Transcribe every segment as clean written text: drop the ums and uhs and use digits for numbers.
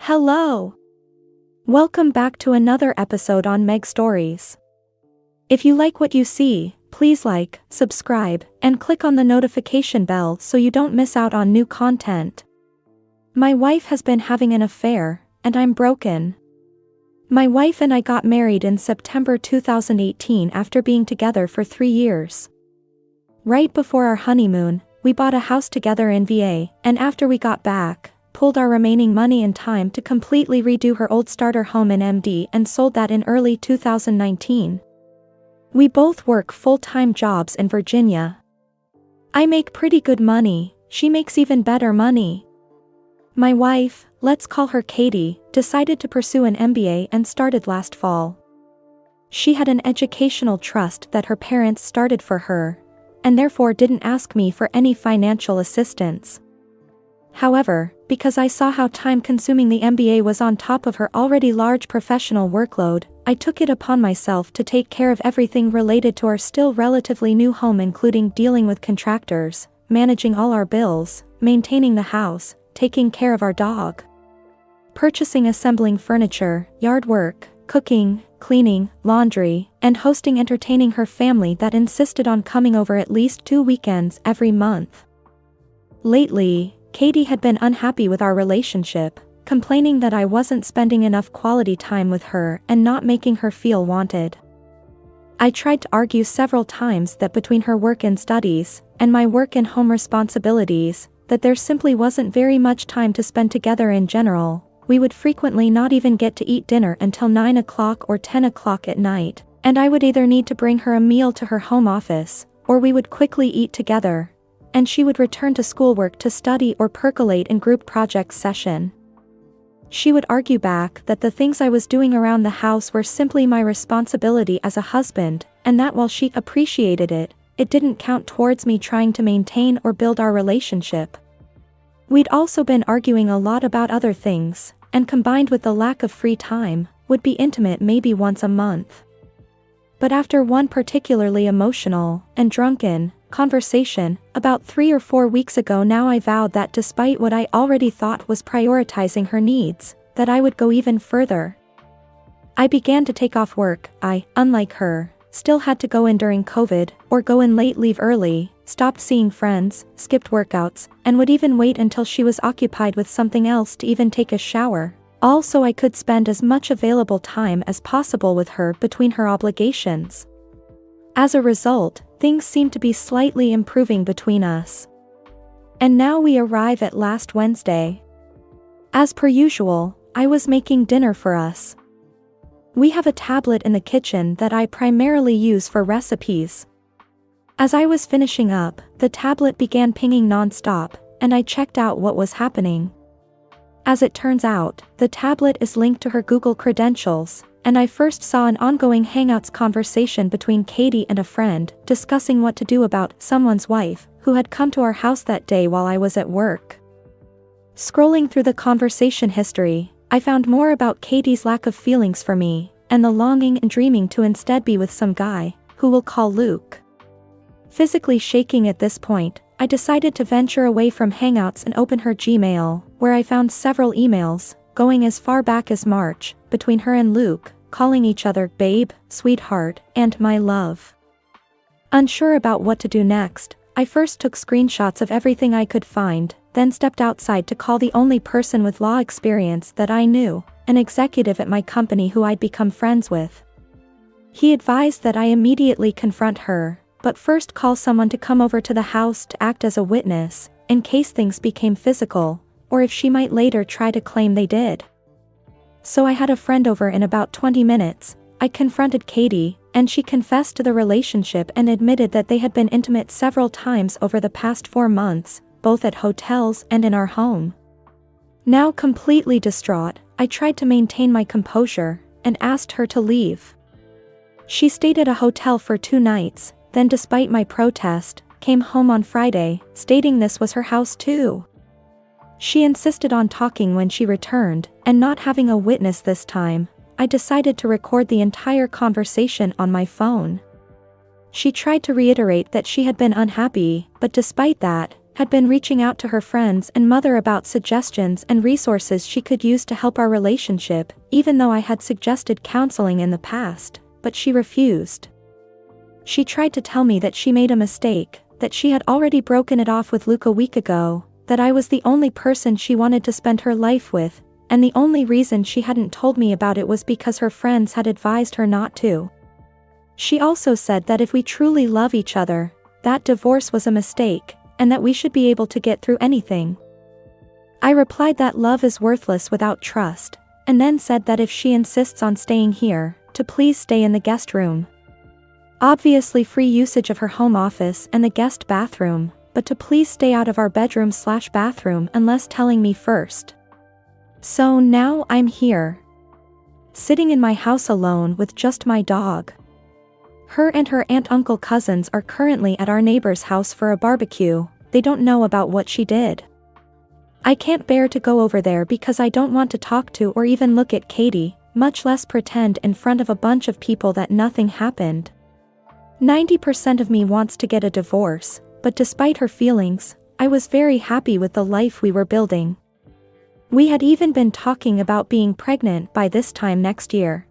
Hello! Welcome back to another episode on MegStories. If you like what you see, please like, subscribe, and click on the notification bell so you don't miss out on new content. My wife has been having an affair, and I'm broken. My wife and I got married in September 2018 after being together for 3 years. Right before our honeymoon, we bought a house together in VA, and after we got back, pulled our remaining money and time to completely redo her old starter home in MD and sold that in early 2019. We both work full-time jobs in Virginia. I make pretty good money, she makes even better money. My wife, let's call her Katie, decided to pursue an MBA and started last fall. She had an educational trust that her parents started for her, and therefore didn't ask me for any financial assistance. However, because I saw how time-consuming the MBA was on top of her already large professional workload, I took it upon myself to take care of everything related to our still relatively new home, including dealing with contractors, managing all our bills, maintaining the house, taking care of our dog, purchasing, assembling furniture, yard work, cooking, cleaning, laundry, and hosting, entertaining her family that insisted on coming over at least 2 weekends every month. Lately, Katie had been unhappy with our relationship, complaining that I wasn't spending enough quality time with her and not making her feel wanted. I tried to argue several times that between her work and studies, and my work and home responsibilities, that there simply wasn't very much time to spend together in general. We would frequently not even get to eat dinner until 9 o'clock or 10 o'clock at night, and I would either need to bring her a meal to her home office, or we would quickly eat together, and she would return to schoolwork to study or percolate in group projects session. She would argue back that the things I was doing around the house were simply my responsibility as a husband, and that while she appreciated it, it didn't count towards me trying to maintain or build our relationship. We'd also been arguing a lot about other things, and combined with the lack of free time, would be intimate maybe once a month. But after one particularly emotional and drunken conversation, about 3 or 4 weeks ago now, I vowed that despite what I already thought was prioritizing her needs, that I would go even further. I began to take off work. I, unlike her, still had to go in during COVID, or go in late, leave early, stopped seeing friends, skipped workouts, and would even wait until she was occupied with something else to even take a shower, all so I could spend as much available time as possible with her between her obligations. As a result, things seemed to be slightly improving between us. And now we arrive at last Wednesday. As per usual, I was making dinner for us. We have a tablet in the kitchen that I primarily use for recipes. As I was finishing up, the tablet began pinging non-stop, and I checked out what was happening. As it turns out, the tablet is linked to her Google credentials, and I first saw an ongoing Hangouts conversation between Katie and a friend, discussing what to do about someone's wife, who had come to our house that day while I was at work. Scrolling through the conversation history, I found more about Katie's lack of feelings for me, and the longing and dreaming to instead be with some guy, who we'll call Luke. Physically shaking at this point, I decided to venture away from Hangouts and open her Gmail, where I found several emails, going as far back as March, between her and Luke, calling each other babe, sweetheart, and my love. Unsure about what to do next, I first took screenshots of everything I could find, then stepped outside to call the only person with law experience that I knew, an executive at my company who I'd become friends with. He advised that I immediately confront her, but first call someone to come over to the house to act as a witness, in case things became physical, or if she might later try to claim they did. So I had a friend over in about 20 minutes, I confronted Katie, and she confessed to the relationship and admitted that they had been intimate several times over the past 4 months, both at hotels and in our home. Now completely distraught, I tried to maintain my composure, and asked her to leave. She stayed at a hotel for 2 nights, then despite my protest, came home on Friday, stating this was her house too. She insisted on talking when she returned, and not having a witness this time, I decided to record the entire conversation on my phone. She tried to reiterate that she had been unhappy, but despite that, had been reaching out to her friends and mother about suggestions and resources she could use to help our relationship, even though I had suggested counseling in the past, but she refused. She tried to tell me that she made a mistake, that she had already broken it off with Luke a week ago, that I was the only person she wanted to spend her life with, and the only reason she hadn't told me about it was because her friends had advised her not to. She also said that if we truly love each other, that divorce was a mistake, and that we should be able to get through anything. I replied that love is worthless without trust, and then said that if she insists on staying here, to please stay in the guest room. Obviously free usage of her home office and the guest bathroom, but to please stay out of our bedroom/bathroom unless telling me first. So now I'm here, sitting in my house alone with just my dog. Her and her aunt-uncle cousins are currently at our neighbor's house for a barbecue. They don't know about what she did. I can't bear to go over there because I don't want to talk to or even look at Katie, much less pretend in front of a bunch of people that nothing happened. 90% of me wants to get a divorce, but despite her feelings, I was very happy with the life we were building. We had even been talking about being pregnant by this time next year.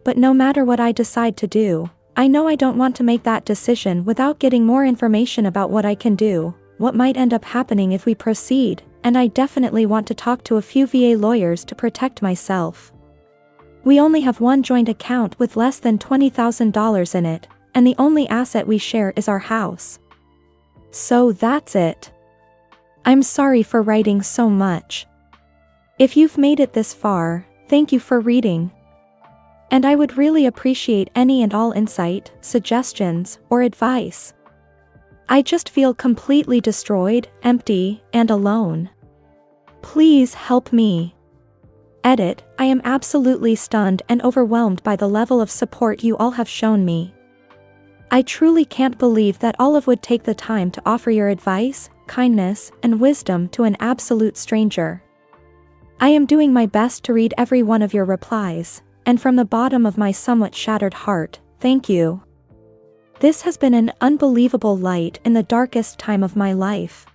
But no matter what I decide to do, I know I don't want to make that decision without getting more information about what I can do, what might end up happening if we proceed, and I definitely want to talk to a few VA lawyers to protect myself. We only have one joint account with less than $20,000 in it, and the only asset we share is our house. So that's it. I'm sorry for writing so much. If you've made it this far, thank you for reading. And I would really appreciate any and all insight, suggestions, or advice. I just feel completely destroyed, empty, and alone. Please help me. Edit, I am absolutely stunned and overwhelmed by the level of support you all have shown me. I truly can't believe that all of would take the time to offer your advice, kindness, and wisdom to an absolute stranger. I am doing my best to read every one of your replies, and from the bottom of my somewhat shattered heart, thank you. This has been an unbelievable light in the darkest time of my life.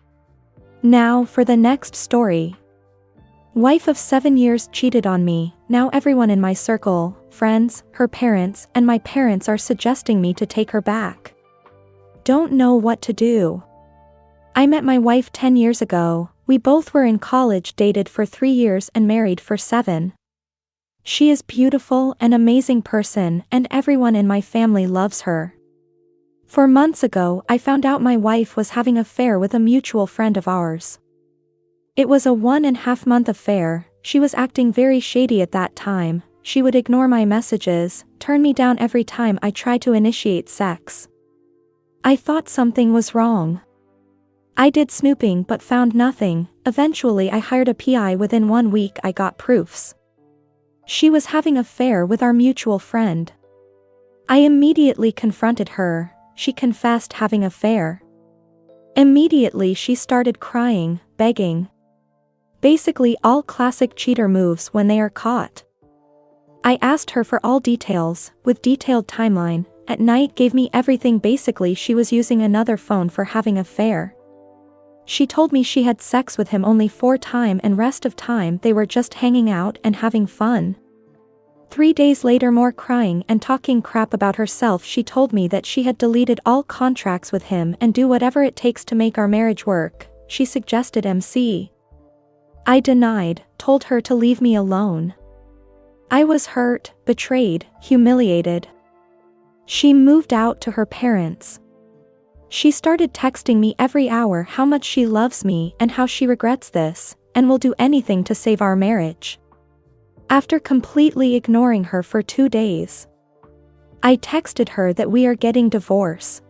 Now for the next story. Wife of 7 years cheated on me. Now everyone in my circle, friends, her parents, and my parents are suggesting me to take her back. Don't know what to do. I met my wife 10 years ago. We both were in college, dated for 3 years and married for 7. She is beautiful and amazing person, and everyone in my family loves her. 4 months ago, I found out my wife was having an affair with a mutual friend of ours. It was a 1.5-month affair. She was acting very shady at that time. She would ignore my messages, turn me down every time I tried to initiate sex. I thought something was wrong. I did snooping but found nothing. Eventually I hired a PI. Within 1 week I got proofs. She was having an affair with our mutual friend. I immediately confronted her. She confessed having an affair. Immediately she started crying, begging. Basically all classic cheater moves when they are caught. I asked her for all details, with detailed timeline. At night gave me everything. Basically she was using another phone for having an affair. She told me she had sex with him only 4 times and rest of time they were just hanging out and having fun. 3 days later, more crying and talking crap about herself. She told me that she had deleted all contracts with him and do whatever it takes to make our marriage work. She suggested MC. I denied, told her to leave me alone. I was hurt, betrayed, humiliated. She moved out to her parents. She started texting me every hour how much she loves me and how she regrets this, and will do anything to save our marriage. After completely ignoring her for 2 days, I texted her that we are getting divorced.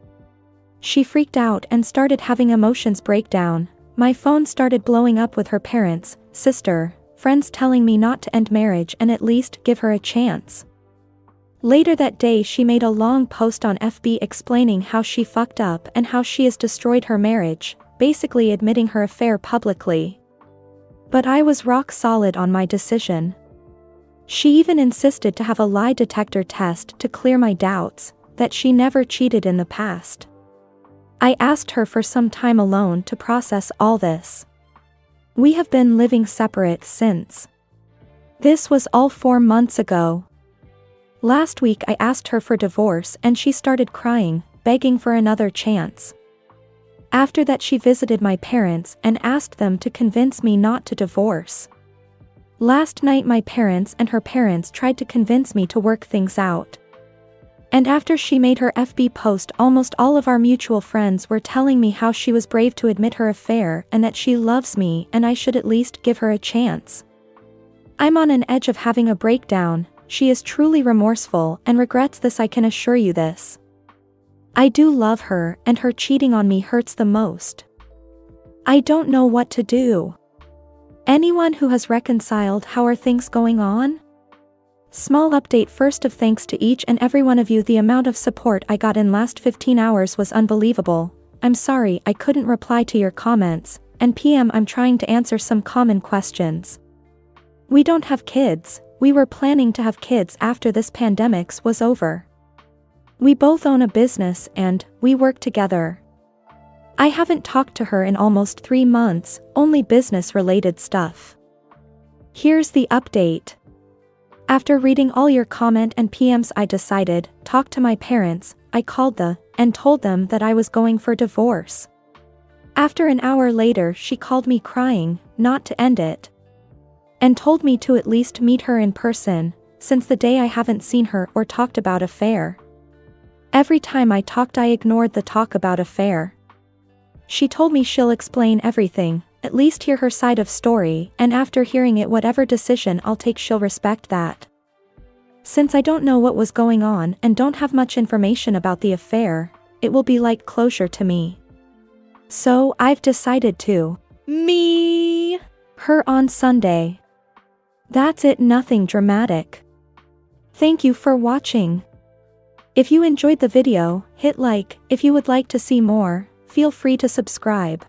She freaked out and started having emotions breakdown. My phone started blowing up with her parents, sister, friends telling me not to end marriage and at least give her a chance. Later that day she made a long post on FB explaining how she fucked up and how she has destroyed her marriage, basically admitting her affair publicly. But I was rock solid on my decision. She even insisted to have a lie detector test to clear my doubts, that she never cheated in the past. I asked her for some time alone to process all this. We have been living separate since. This was all 4 months ago. Last week I asked her for divorce and she started crying, begging for another chance. After that she visited my parents and asked them to convince me not to divorce. Last night my parents and her parents tried to convince me to work things out. And after she made her FB post, almost all of our mutual friends were telling me how she was brave to admit her affair and that she loves me and I should at least give her a chance. I'm on an edge of having a breakdown. She is truly remorseful and regrets this, I can assure you this. I do love her and her cheating on me hurts the most. I don't know what to do. Anyone who has reconciled, how are things going on? Small update. First of thanks to each and every one of you. The amount of support I got in last 15 hours was unbelievable. I'm sorry I couldn't reply to your comments, and PM I'm trying to answer some common questions. We don't have kids. We were planning to have kids after this pandemic was over. We both own a business and we work together. I haven't talked to her in almost 3 months, only business-related stuff. Here's the update. After reading all your comment and PMs I decided, talk to my parents. I called them and told them that I was going for divorce. After an hour later she called me crying, not to end it, and told me to at least meet her in person. Since the day I haven't seen her or talked about affair. Every time I talked I ignored the talk about affair. She told me she'll explain everything, at least hear her side of story, and after hearing it whatever decision I'll take she'll respect that. Since I don't know what was going on and don't have much information about the affair, it will be like closure to me. So I've decided to meet her on Sunday. That's it, nothing dramatic. Thank you for watching. If you enjoyed the video, hit like. If you would like to see more, feel free to subscribe.